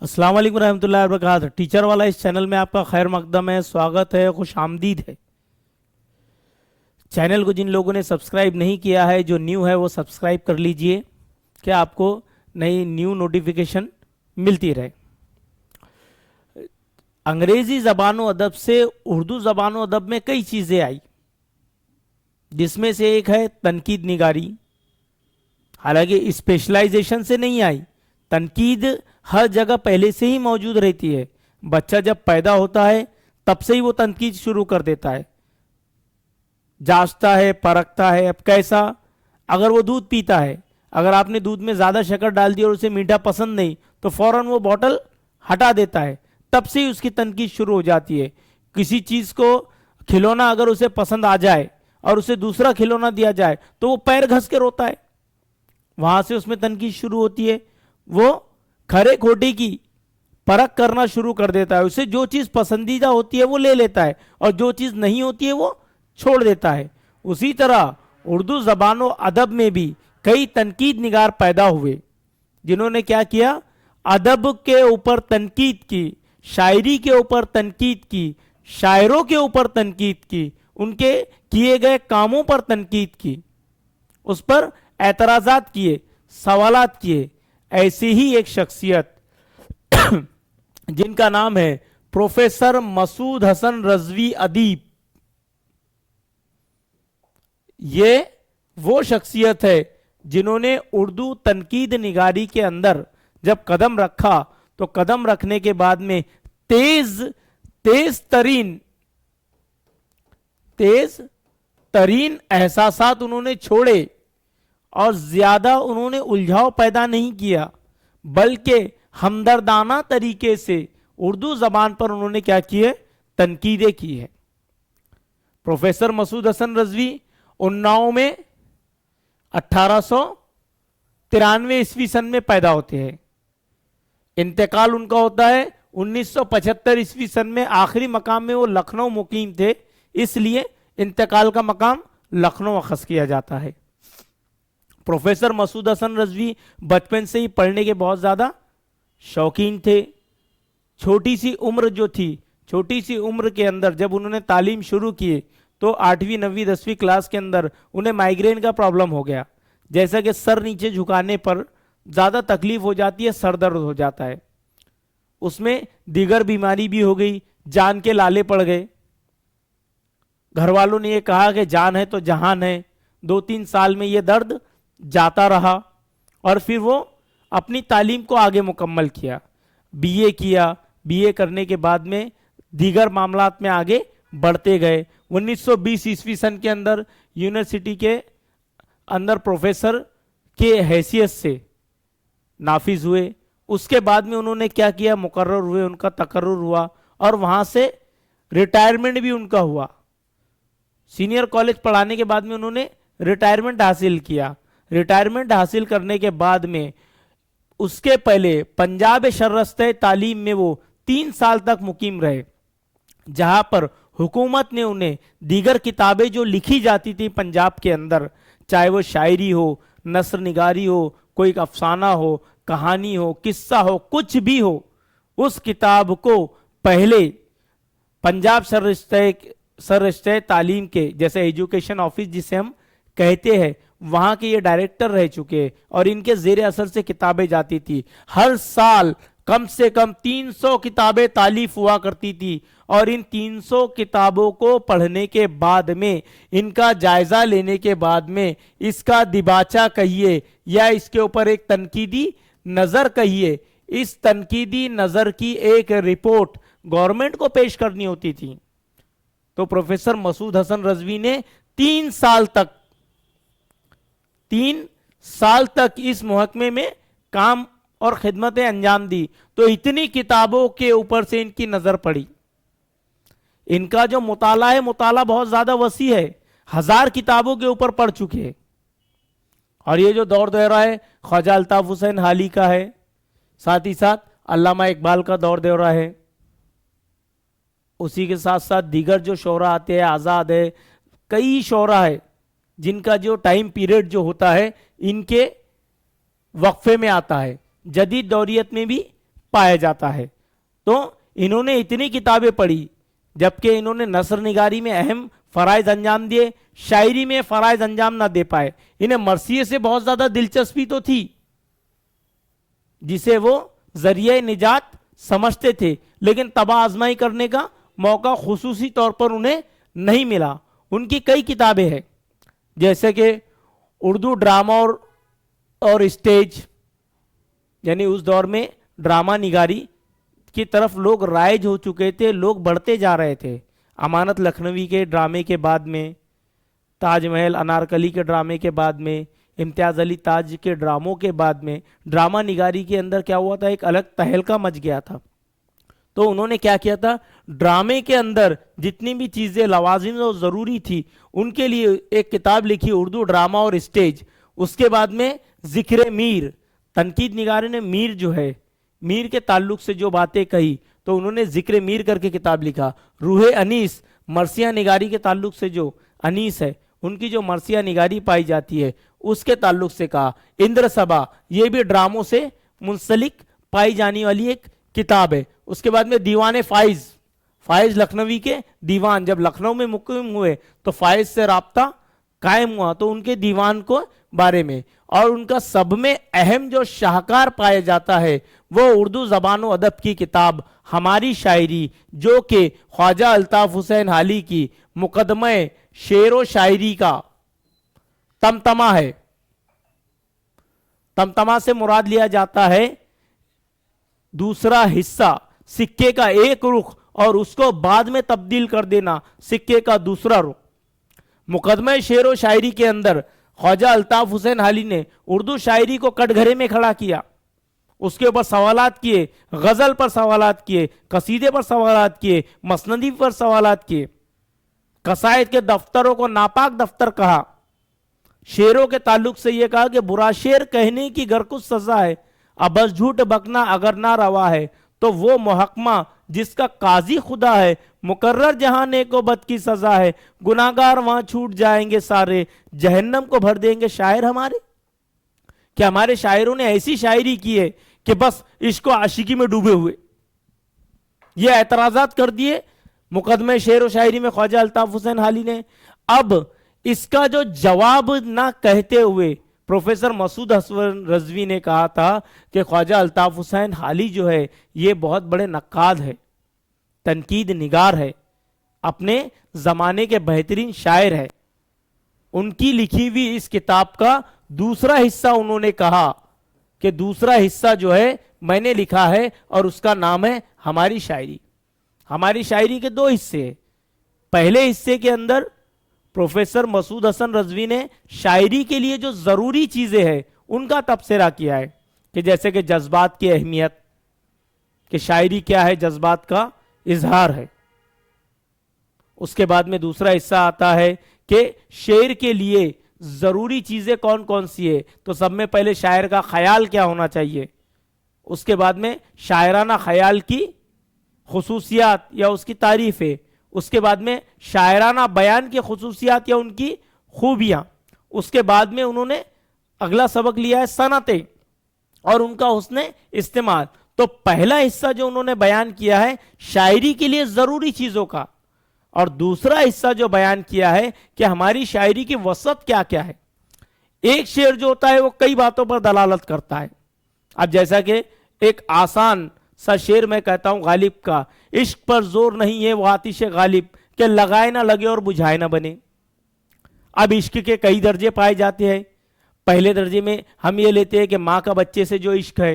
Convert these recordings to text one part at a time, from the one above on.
अस्सलाम वालेकुम रहमतुल्लाहि व बरकातहू। टीचर वाला इस चैनल में आपका खैर मकदम है, स्वागत है, खुश आमदीद है। चैनल को जिन लोगों ने सब्सक्राइब नहीं किया है, जो न्यू है वो सब्सक्राइब कर लीजिए, क्या आपको नई न्यू नोटिफिकेशन मिलती रहे। अंग्रेजी ज़बान व अदब से उर्दू ज़बान व अदब में कई चीज़ें आई, जिसमें से एक है तनकीद निगारी। हालांकि स्पेशलाइजेशन से नहीं आई, तनकीद हर जगह पहले से ही मौजूद रहती है। बच्चा जब पैदा होता है तब से ही वो तनकीद शुरू कर देता है, जांचता है, परखता है। अब कैसा, अगर वो दूध पीता है, अगर आपने दूध में ज़्यादा शक्कर डाल दी और उसे मीठा पसंद नहीं, तो फौरन वो बॉटल हटा देता है। तब से ही उसकी तनकीद शुरू हो जाती है। किसी चीज़ को, खिलौना अगर उसे पसंद आ जाए और उसे दूसरा खिलौना दिया जाए तो वो पैर घस के रोता है, वहां से उसमें तनकीद शुरू होती है। वो खरे खोटे की परख करना शुरू कर देता है। उसे जो चीज़ पसंदीदा होती है वो ले लेता है और जो चीज़ नहीं होती है वो छोड़ देता है। उसी तरह उर्दू ज़बान व अदब में भी कई तनकीद निगार पैदा हुए, जिन्होंने क्या किया, अदब के ऊपर तनकीद की, शायरी के ऊपर तनकीद की, शायरों के ऊपर तनकीद की, उनके किए गए कामों पर तनकीद की, उस पर एतराज़ात किए, सवालात किए। ऐसी ही एक शख्सियत जिनका नाम है प्रोफेसर मसूद हसन रजवी अदीब। ये वो शख्सियत है जिन्होंने उर्दू तनकीद निगारी के अंदर जब कदम रखा तो कदम रखने के बाद में तेज तरीन एहसासात उन्होंने छोड़े और ज्यादा उन्होंने उलझाव पैदा नहीं किया, बल्कि हमदर्दाना तरीके से उर्दू जबान पर उन्होंने क्या किए, तनकीदें की है। प्रोफेसर मसूद हसन रजवी उन्नाव में 1893 ईस्वी सन में पैदा होते हैं। इंतकाल उनका होता है 1975 ईस्वी सन में। आखिरी मकाम में वो लखनऊ मुकीम थे, इसलिए इंतकाल का मकाम लखनऊ अखज़ किया जाता है। प्रोफेसर मसूद हसन रजवी बचपन से ही पढ़ने के बहुत ज़्यादा शौकीन थे। छोटी सी उम्र जो थी, छोटी सी उम्र के अंदर जब उन्होंने तालीम शुरू की तो 8वीं 9वीं 10वीं क्लास के अंदर उन्हें माइग्रेन का प्रॉब्लम हो गया। जैसा कि सर नीचे झुकाने पर ज़्यादा तकलीफ हो जाती है, सर दर्द हो जाता है, उसमें दीगर बीमारी भी हो गई, जान के लाले पड़ गए। घर वालों ने ये कहा कि जान है तो जहान है। 2-3 साल में ये दर्द जाता रहा और फिर वो अपनी तालीम को आगे मुकम्मल किया, बीए किया। बीए करने के बाद में दीगर मामलात में आगे बढ़ते गए। 1920 ईस्वी सन के अंदर यूनिवर्सिटी के अंदर प्रोफेसर के हैसियत से नाफिज हुए। उसके बाद में उन्होंने क्या किया, मुकर्रर हुए, उनका तकर्रुर हुआ और वहाँ से रिटायरमेंट भी उनका हुआ। सीनियर कॉलेज पढ़ाने के बाद में उन्होंने रिटायरमेंट हासिल किया। रिटायरमेंट हासिल करने के बाद में उसके पहले पंजाब शरस्ते तालीम में वो 3 साल तक मुकीम रहे, जहां पर हुकूमत ने उन्हें दीगर किताबें जो लिखी जाती थी पंजाब के अंदर, चाहे वो शायरी हो, नस्र निगारी हो, कोई अफसाना हो, कहानी हो, किस्सा हो, कुछ भी हो, उस किताब को पहले पंजाब शरस्ते तालीम के, जैसे एजुकेशन ऑफिस जिसे हम कहते हैं, वहां के ये डायरेक्टर रह चुके और इनके जेर असर से किताबें जाती थी। हर साल कम से कम 300 किताबें तालीफ हुआ करती थी और इन 300 किताबों को पढ़ने के बाद में, इनका जायजा लेने के बाद में, इसका दिबाचा कहिए या इसके ऊपर एक तनकीदी नजर कहिए, इस तनकीदी नजर की एक रिपोर्ट गवर्नमेंट को पेश करनी होती थी। तो प्रोफेसर मसूद हसन रजवी ने 3 साल तक इस महकमे में काम और खिदमतें अंजाम दी। तो इतनी किताबों के ऊपर से इनकी नजर पड़ी। इनका जो मुताला है, मुताला बहुत ज्यादा वसी है, 1000 किताबों के ऊपर पढ़ चुके हैं। और ये जो दौर दौरा है ख्वाजा अल्ताफ हुसैन हाली का है, साथ ही साथ अल्लामा इकबाल का दौर दौरा है। उसी के साथ साथ दीगर जो शोरा आते हैं, आज़ाद है, कई शोरा है जिनका जो टाइम पीरियड जो होता है इनके वक्फे में आता है। जदीद दौरियत में भी पाया जाता है। तो इन्होंने इतनी किताबें पढ़ी, जबकि इन्होंने नसर निगारी में अहम फराइज अंजाम दिए, शायरी में फराइज अंजाम ना दे पाए। इन्हें मरसिये से बहुत ज्यादा दिलचस्पी तो थी, जिसे वो जरिए निजात समझते थे, लेकिन तबाह आजमाई करने का मौका खुसूसी तौर पर उन्हें नहीं मिला। उनकी कई किताबें हैं, जैसे कि उर्दू ड्रामा और स्टेज, यानी उस दौर में ड्रामा निगारी की तरफ लोग राइज हो चुके थे, लोग बढ़ते जा रहे थे। अमानत लखनवी के ड्रामे के बाद में, ताजमहल अनारकली के ड्रामे के बाद में, इम्तियाज अली ताज के ड्रामों के बाद में ड्रामा निगारी के अंदर क्या हुआ था, एक अलग तहलका मच गया था। तो उन्होंने क्या किया था, ड्रामे के अंदर जितनी भी चीजें लवाजिम और जरूरी थी उनके लिए एक किताब लिखी, उर्दू ड्रामा और स्टेज। उसके बाद में जिक्र मीर, तनकीद निगारी ने मीर जो है, मीर के ताल्लुक से जो बातें कही, तो उन्होंने जिक्र मीर करके किताब लिखा। रूहे अनीस, मरसिया निगारी के ताल्लुक से जो अनीस है, उनकी जो मरसिया निगारी पाई जाती है उसके ताल्लुक से कहा। इंद्र सभा, ये भी ड्रामों से मुंसलिक पाई जाने वाली एक किताब है। उसके बाद में दीवान फाइज, फाइज लखनवी के दीवान, जब लखनऊ में मुक़िम हुए तो फाइज से राब्ता कायम हुआ, तो उनके दीवान को बारे में। और उनका सब में अहम जो शाहकार पाया जाता है वो उर्दू ज़बान और अदब की किताब हमारी शायरी, जो कि ख्वाजा अल्ताफ हुसैन हाली की मुकदमे शेर व शायरी का तमतमा है। तमतमा से मुराद लिया जाता है दूसरा हिस्सा, सिक्के का एक रुख और उसको बाद में तब्दील कर देना, सिक्के का दूसरा रुख। मुकदमे शेर व शायरी के अंदर ख्वाजा अल्ताफ हुसैन हाली ने उर्दू शायरी को कटघरे में खड़ा किया, उसके ऊपर सवालात किए, गजल पर सवालात किए, कसीदे पर सवालात किए, मसनदी पर सवालात किए, कसायद के दफ्तरों को नापाक दफ्तर कहा, शेरों के ताल्लुक से यह कहा कि बुरा शेर कहने की गर कुछ सजा है, अब बस झूठ बकना अगर ना रवा है, तो वो मुहकमा जिसका काजी खुदा है, मुकर्रर जहाने को बद की सजा है, गुनाहगार वहां छूट जाएंगे सारे, जहन्नम को भर देंगे शायर हमारे। क्या हमारे शायरों ने ऐसी शायरी की है कि बस इश्क आशिकी में डूबे हुए? ये एतराजात कर दिए मुकदमे शेर व शायरी में ख्वाजा अल्ताफ हुसैन हाली ने। अब इसका जो जवाब ना कहते हुए प्रोफेसर मसूद हसन रजवी ने कहा था कि ख्वाजा अल्ताफ हुसैन हाली जो है ये बहुत बड़े नक्काद है, तनकीद निगार है, अपने जमाने के बेहतरीन शायर है। उनकी लिखी हुई इस किताब का दूसरा हिस्सा उन्होंने कहा कि दूसरा हिस्सा जो है मैंने लिखा है और उसका नाम है हमारी शायरी। हमारी शायरी के दो हिस्से हैं। पहले हिस्से के अंदर प्रोफेसर मसूद हसन रजवी ने शायरी के लिए जो जरूरी चीजें हैं उनका तबसरा किया है, कि जैसे कि जज्बात की अहमियत, कि शायरी क्या है, जज्बात का इजहार है। उसके बाद में दूसरा हिस्सा आता है कि शेर के लिए जरूरी चीजें कौन कौन सी है, तो सब में पहले शायर का ख्याल क्या होना चाहिए, उसके बाद में शायराना ख्याल की खुसूसियात या उसकी तारीफ है, उसके बाद में शायराना बयान की खुसूसियात या उनकी खूबियां, उसके बाद में उन्होंने अगला सबक लिया है सनतें और उनका हुस्न इस्तेमाल। तो पहला हिस्सा जो उन्होंने बयान किया है शायरी के लिए जरूरी चीजों का, और दूसरा हिस्सा जो बयान किया है कि हमारी शायरी की वसत क्या क्या है। एक शेर जो होता है वो कई बातों पर दलालत करता है। अब जैसा कि एक आसान सा शेर मैं कहता हूं गालिब का, इश्क पर जोर नहीं है वो आतिश गालिब के लगाए ना लगे और बुझाए ना बने। अब इश्क के कई दर्जे पाए जाते हैं। पहले दर्जे में हम ये लेते हैं कि माँ का बच्चे से जो इश्क है,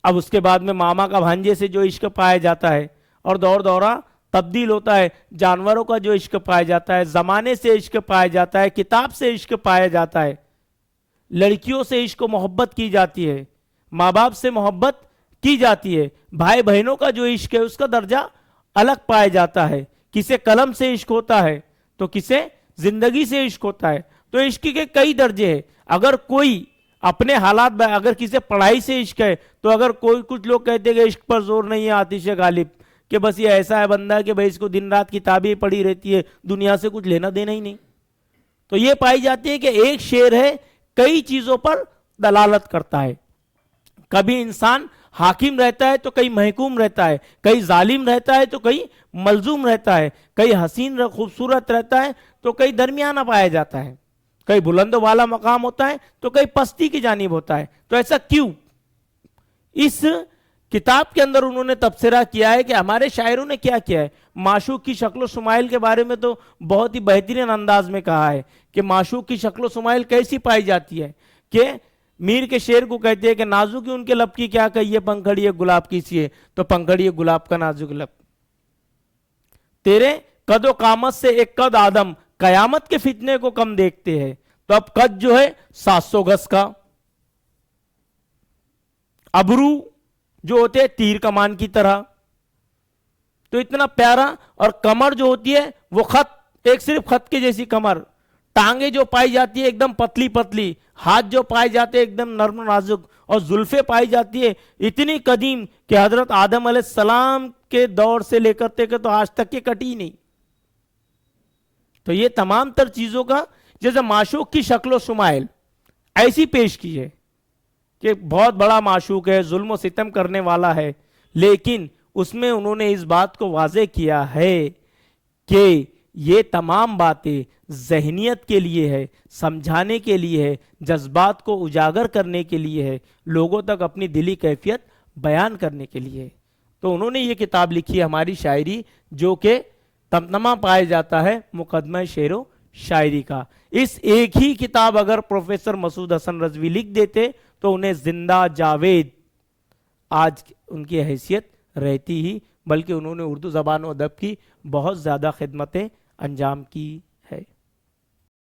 अब उसके बाद में मामा का भांजे से जो इश्क पाया जाता है, और दौर दौरा तब्दील होता है, जानवरों का जो इश्क पाया जाता है, जमाने से इश्क पाया जाता है, किताब से इश्क पाया जाता है, लड़कियों से इश्क मोहब्बत की जाती है, माँ बाप से मोहब्बत की जाती है, भाई बहनों का जो इश्क है उसका दर्जा अलग पाया जाता है। किसे कलम से इश्क होता है तो किसे जिंदगी से इश्क होता है। तो इश्क के कई दर्जे हैं। अगर कोई अपने हालात, अगर किसी पढ़ाई से इश्क है तो अगर कोई, कुछ लोग कहते हैं कि इश्क पर जोर नहीं है आतिश गालिब, कि बस ये ऐसा है बंदा कि भाई इसको दिन रात किताबें पढ़ी रहती है, दुनिया से कुछ लेना देना ही नहीं। तो ये पाई जाती है कि एक शेर है कई चीजों पर दलालत करता है। कभी इंसान हाकिम रहता है तो कहीं महकूम रहता है, कहीं जालिम रहता है तो कहीं मलजूम रहता है, कहीं हसीन खूबसूरत रहता है तो कहीं दरमियाना पाया जाता है, कहीं बुलंद वाला मकाम होता है तो कहीं पस्ती की जानिब होता है। तो ऐसा क्यों? इस किताब के अंदर उन्होंने तबसरा किया है कि हमारे शायरों ने क्या किया है। माशूक की शक्ल शुमाइल के बारे में तो बहुत ही बेहतरीन अंदाज में कहा है कि माशूक की शक्ल शुमाइल कैसी पाई जाती है, कि मीर के शेर को कहते हैं कि नाजुक उनके लब की क्या कहिए, पंखड़ी है गुलाब की सी है, तो पंखड़ी है गुलाब का नाजुक लब। तेरे कदो कामत से एक कद आदम, कयामत के फितने को कम देखते हैं। तो अब कद जो है 700 गज का, अबरू जो होते हैं तीर कमान की तरह, तो इतना प्यारा। और कमर जो होती है वो खत, एक सिर्फ खत के जैसी कमर, टांगे जो पाई जाती है एकदम पतली पतली, हाथ जो पाए जाते हैं एकदम नर्म नाजुक, और जुल्फे पाई जाती है इतनी कदीम कि हजरत आदम अलैहिस्सलाम के दौर से लेकर के तो आज तक के कटी नहीं। तो ये तमाम तर चीजों का, जैसे माशूक की शक्ल शुमाइल ऐसी पेश की है कि बहुत बड़ा माशूक है, जुल्म सितम करने वाला है, लेकिन उसमें उन्होंने इस बात को वाज़ेह किया है कि ये तमाम बातें ज़हनियत के लिए है, समझाने के लिए है, जज्बात को उजागर करने के लिए है, लोगों तक अपनी दिली कैफियत बयान करने के लिए है। तो उन्होंने ये किताब लिखी है हमारी शायरी, जो कि तमतमा पाया जाता है मुकदमा शेरो शायरी का। इस एक ही किताब अगर प्रोफेसर मसूद हसन रजवी लिख देते तो उन्हें जिंदा जावेद आज उनकी हैसियत रहती ही, बल्कि उन्होंने उर्दू ज़बान और अदब की बहुत ज़्यादा खिदमतें अंजाम की